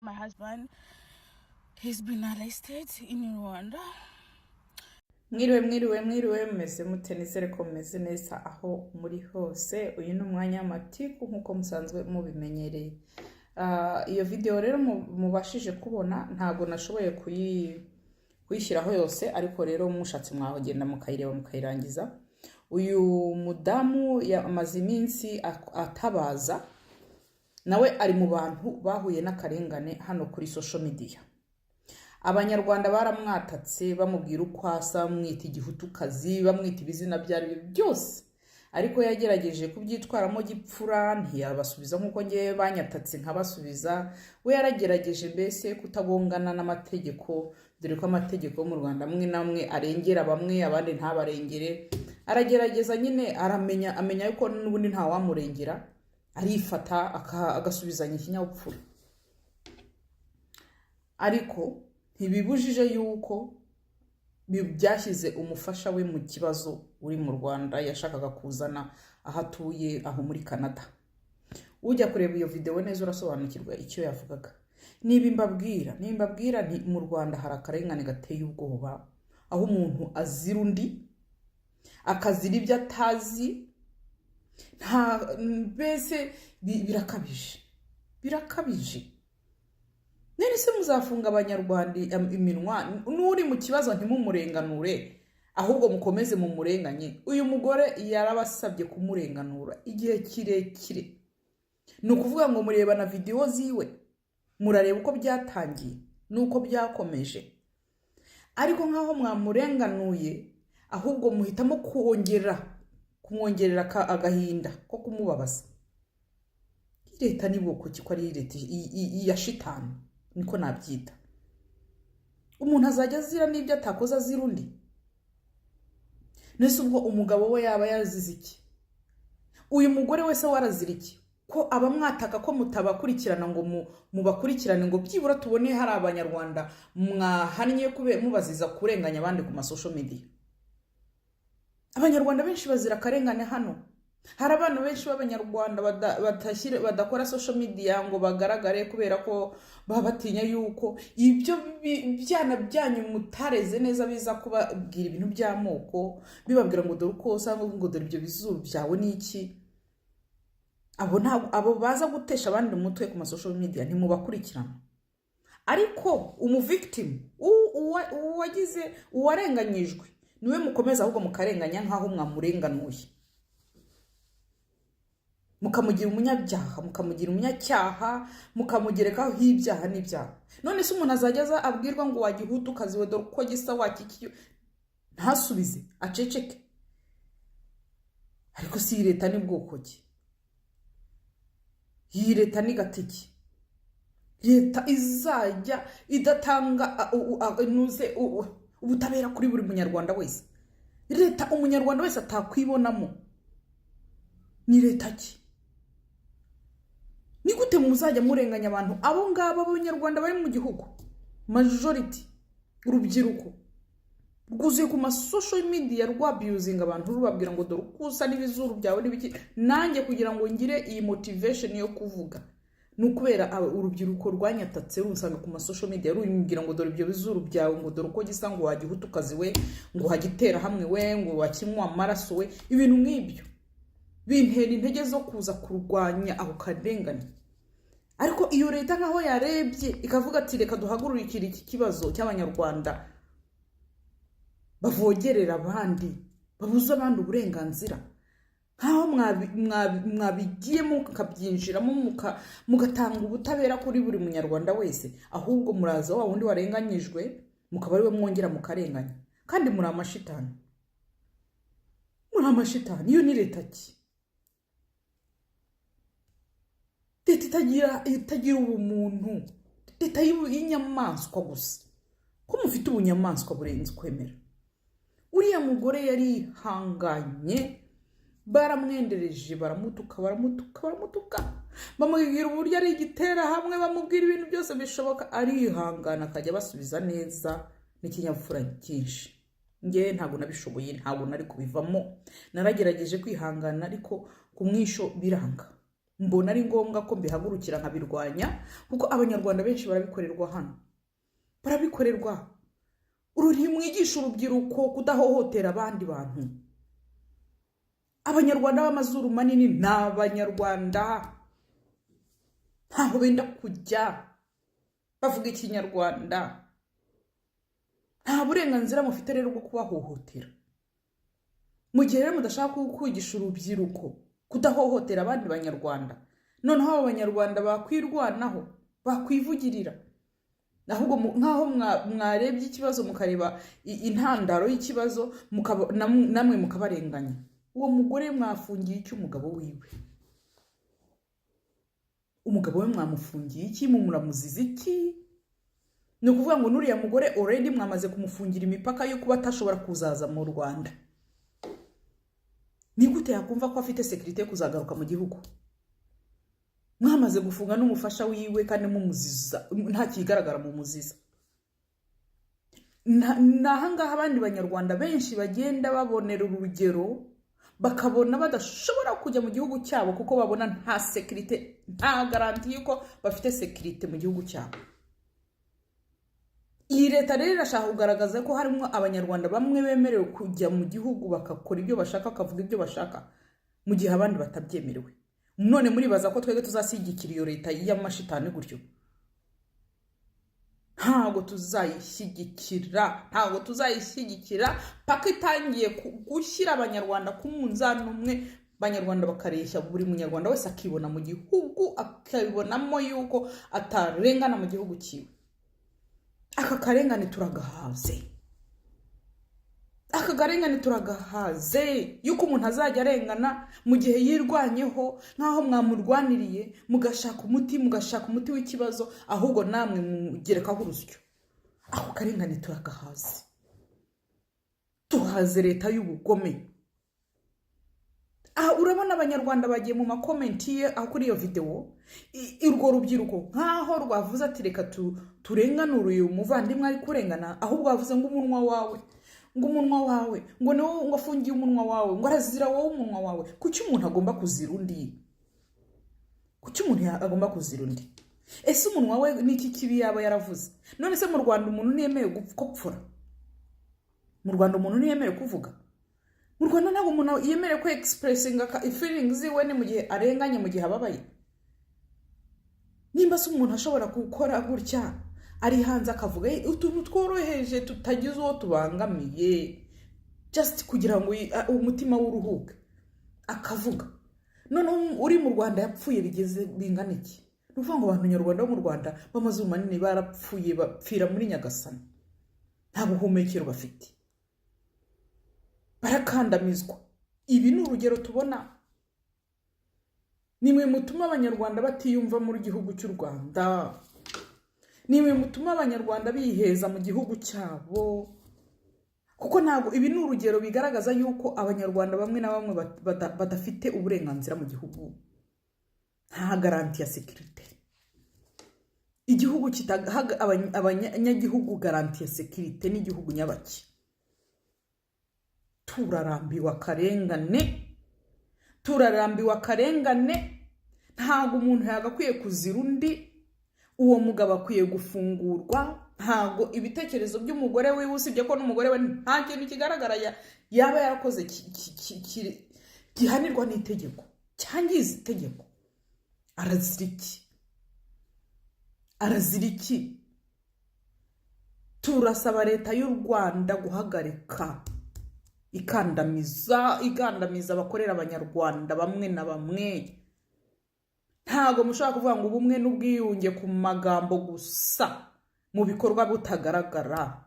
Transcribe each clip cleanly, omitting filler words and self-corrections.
My husband, he's been arrested in Rwanda. Mwiriwe mumeze mute nizere ko mumeze neza aho muri hose. Uyu ni umwanya w'amatiku nk'uko musanzwe mubimenyereye. Iyo video rero mubashije kubona ntago nashoboye kuyishyiraho yose, ariko rero mushatse mwahogenda mukayireba mukayirangiza. Uyu mudamu yamaze iminsi atabaza, nawe ari mu bantu bahuye n'akarengane hano kuri social media. Abanyarwanda baramwatatse bamubwira uko asa, bamwita igihutukazi, bamwita ibizina byari byose, ariko yagerageje kubyitwaramo gipfura, ntiyabasubiza nk'uko ngiye banyatatse nkabasubiza. We yaragerageje mbese kutagongana n'amategeko, dore ko amategeko mu Rwanda amwe namwe arengera bamwe abandi ntabarengere. Aragerageza nyine amenya yuko n'ubundi nta wamurengera, arifata agasubizanya ikinyabupfura. Ariko ntibibujije yuko byashyize umufasha we mu kibazo uri mu Rwanda, yashakaga kuzana aho atuye aho muri Canada. Ujya kureba iyo video neza urasobanukirwa icyo yavugaga. Niba mbabwira nti mu Rwanda hari akarengane gateye ubwoba, aho umuntu azira undi, akazira ibyo atazi, mbese birakabije. Nene se muzafunga abanyarwanda iminwa, n'uri mu kibazo ntimumurenganure, ahubwo mukomeze mu murenganye. Uyu mugore yarabasabye kumurenganura igihe kirekire. Ni ukuvuga ngo mureba na video ziwe, murareba uko byatangiye nuko byakomeje, ariko nkaho mwamurenganuye ahubwo muhitamo kumwongerera agahinda ko kumubabaza. Leta ni bwoko ki ko ari leta ya shitani, niko nabyita. Umuntu azajya azira n'ibyo atakoze azira undi. Nese ubwo umugabo we yaba yazize iki? Uyu mugore wese warazira iki? Ko abamwataka ko mutabakurikirana ngo mubakurikirane ngo byibura tubone hari abanyarwanda mwahannye mubaziza kurenganya abandi ku social media. Abanyarwanda benshi bazira akarengane hano. Hari abantu benshi b'abanyarwanda badakora social media ngo bagaragare kubera ko babatinya yuko ibyo byana byanyu mutareze neza biza kubabwira ibintu by'amoko, bibabwira ngo dore uko usanga ngo dore ibyo bizuru byawe niki. Abo baza gutesha abandi umutwe ku social media ntimubakurikirana. Ariko victim uwarenganyijwe niwe mukomeza ahubwo mukarenganya nkaho mwamurenganuye, mukamugira umunyabyaha, mukamugira umunyacyaha, mukamugerekaho ibyaha n'ibyaha. None se umuntu azajya abwirwa ngo wagihutukazi we dore uko gisa wakikiyo, ntasubize aceceke? Ariko si leta ni bwoko ki? Iyi leta ni gatiki. Leta izajya idatanga ubutabera kuri buri munyarwanda wese. Leta umunyarwanda wese atakwibonamo. Ni leta ki? Ni gute muzajya murenganya abantu abo ngabo abanyarwanda bari mu gihugu majority urubyiruko rwuzuye ku social media rwabusing abantu rubabwira ngo dore ukusa n'ibizuru byawe n'ibiki? Nanjye kugira ngo ngire iyi motivation yo kuvuga nukubera urubyiruko rwanyatatse runsanga ku social media rumbwira ngo dore ibyo bizuru byawe, ngo dore uko gisa, ngo wagihutukazi we, ngo hagitera hamwe we, ngo wakinywa amaraso we. Ibintu nk'ibyo bintera intege zo kuza kurwanya aho karengane. Ariko iyo leta nkaho yarebye ikavuga ati reka duhagurukire iki kibazo cy'abanyarwanda bavogerera abandi, babuza abandi uburenganzira, nkaho mwabigiyemo mukabyinjiramo mugatanga ubutabera kuri buri munyarwanda wese, ahubwo muraza wa wundi warenganyijwe mukaba ari we mwongera mukarenganya. Kandi muri amashitani, iyo ni leta ki? Leta itagira ubumuntu, leta y'inyamaswa gusa. Ko mufite ubunyamaswa burenze kwemera. Uriya mugore yarihanganye, baramwendereje, baramutuka, bamubwira uburyo ari igitera hamwe, bamubwira ibintu byose bishoboka, arihangana akajya basubiza neza n'ikinyabupfura cyinshi. Nge ntabwo nabishoboye, ntabwo nari kubivamo. Naragerageje kwihangana ariko kumwisho biranga. mbona ari ngombwa ko mbihagurukira nkabirwanya kuko abanyarwanda benshi barabikorerwa hano, barabikorerwa. Mwigisha urubyiruko kudahohotera abandi bantu. Abanyarwanda b'amazuru manini ni abanyarwanda, ntaho benda kujya bavuga ikinyarwanda. Nta burenganzira mufite rero bwo kubahohotera. Mu gihe rero mudashaka kwigisha urubyiruko kudahohotera abandi banyarwanda, noneho abo banyarwanda bakwirwanaho, bakwivugirira, ahubwo nkaho mwarebye ikibazo mukareba intandaro y'ikibazo namwe mukabarenganya. Uwo mugore mwafungiye iki umugabo wiwe? Umugabo we mwamufungiye iki? Muramuziza iki? Ni ukuvuga ngo nuriya mugore already mwamaze kumufungira imipaka yo kuba atashobora kuzaza mu Rwanda. Ni gute yakumva ko afite security yo kuzagaruka mu gihugu? Mwamaze gufunga n'umufasha wiwe kandi mumuziza, nta kigaragara mu muziza. Nahangaha abandi banyarwanda benshi bagenda babonera urugero, bakabona badashobora kujya mu gihugu cyabo kuko babona nta security, nta garanti yuko bafite security mu gihugu cyabo. Iyi leta rero irashaka kugaragaza ko harimo abanyarwanda bamwe bemerewe kujya mu gihugu bakakora ibyo bashaka, bakavuga ibyo bashaka, mu gihe abandi batabyemerewe. None muribaza ko twebwe tuzasigikira iyo leta y'amashitani gutyo? Ntago tuzayishyigikira paka itangiye gushyira abanyarwanda ku munzani umwe, abanyarwanda bakareshya, buri munyarwanda wese akibona mu gihugu, akabibonamo yuko atarengana mu gihugu cyiwe. Aka karengane turagahaze yuko umuntu azajya arengana mu gihe yirwanyeho, nkaho mwamurwaniriye mugashaka umuti w'ikibazo, ahubwo namwe mugerekaho urusyo. Ako karengane turagahaze. Tuhaze leta y'ubugome. Urabona abanyarwanda bagiye mu makomenti ye kuri iyo video, urwo rubyiruko nkaho rwavuze ati reka turenganure uyu muvandimwe ari kurengana, ahubwo bavuze ngo umunwa wawe ngo niwo ngo afungiye umunwa wawe, ngo arazira wowe umunwa wawe. Kuki umuntu agomba kuzira undi? Ese umunwa we niki kibi yaba yaravuze? None se mu Rwanda umuntu niyemewe gupfura? Mu Rwanda umuntu niyemewe kuvuga? Mu Rwanda ntabwo umuntu yemerewe ko expressinga feelings ziwe ni mu gihe arenganye, mu gihe ababaye. Nimba se umuntu ashobora gukora gutya ari hanze akavuga utuntu tworoheje tutagize uwo tubangamiye, just kugira ngo umutima w'uruhuke, akavuga. None uri mu Rwanda yapfuye bigeze bingana iki? Nuvuga ngo abantu nyarwanda bo mu Rwanda b'amazuru manini barapfuye, bapfira muri Nyagasani, nta buhumekero bafite, barakandamizwa. Ibi ni urugero tubona. Nimwe mutuma abanyarwanda batiyumva mu gihugu cy'u Rwanda, nimwe mutuma abanyarwanda biheza mu gihugu cyabo, kuko ntabwo ibi ni urugero bigaragaza yuko abanyarwanda bamwe na bamwe badafite uburenganzira mu gihugu, nta garanti ya security. Igihugu kitaha abanyagihugu garanti ya security n'igihugu nyabaki. Turarambiwe akarengane, ntago umuntu yagakwiye kuzira undi. Uwo mugabo akwiye gufungurwa. Ntago ibitekerezo by'umugore we, usibye ko n'umugore we nta kintu kigaragara yaba yarakoze gihanirwa n'itegeko, cyangiza itegeko. Arazira iki? Turasaba leta y'u Rwanda guhagarika igandamiza abakorera abanyarwanda bamwe na bamwe. Ntago mushaka kuvuga ngo ubumwe n'ubwiyunge ku magambo gusa, mu bikorwa butagaragara.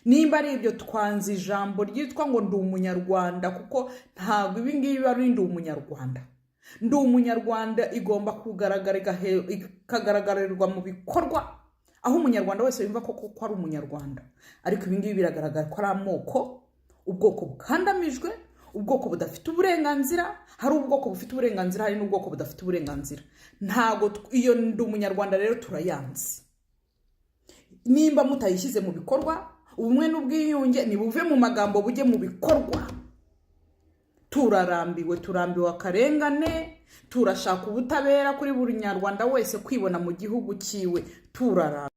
Nimba ari ibyo twanze ijambo ryitwa ngo ndi umunyarwanda, kuko ntago ibi ngibi ari ndi umunyarwanda. Ndi umunyarwanda igomba ikagaragarirwa mu bikorwa, aho umunyarwanda wese yumva ko ari umunyarwanda. Ariko ibi ngibi biragaragara ko ari amoko, ubwoko bukandamijwe, ubwoko budafite uburenganzira. Hari ubwoko bufite uburenganzira, hari n'ubwoko budafite uburenganzira. Ntago iyo ndi umunyarwanda rero turayanze. Nimba mutayishyize mu bikorwa, ubumwe n'ubwiyunge nibuve mu magambo bujye mu bikorwa. Turambiwe akarengane, turashaka ubutabera kuri buri nyarwanda wese kwibona mu gihugu cyiwe turara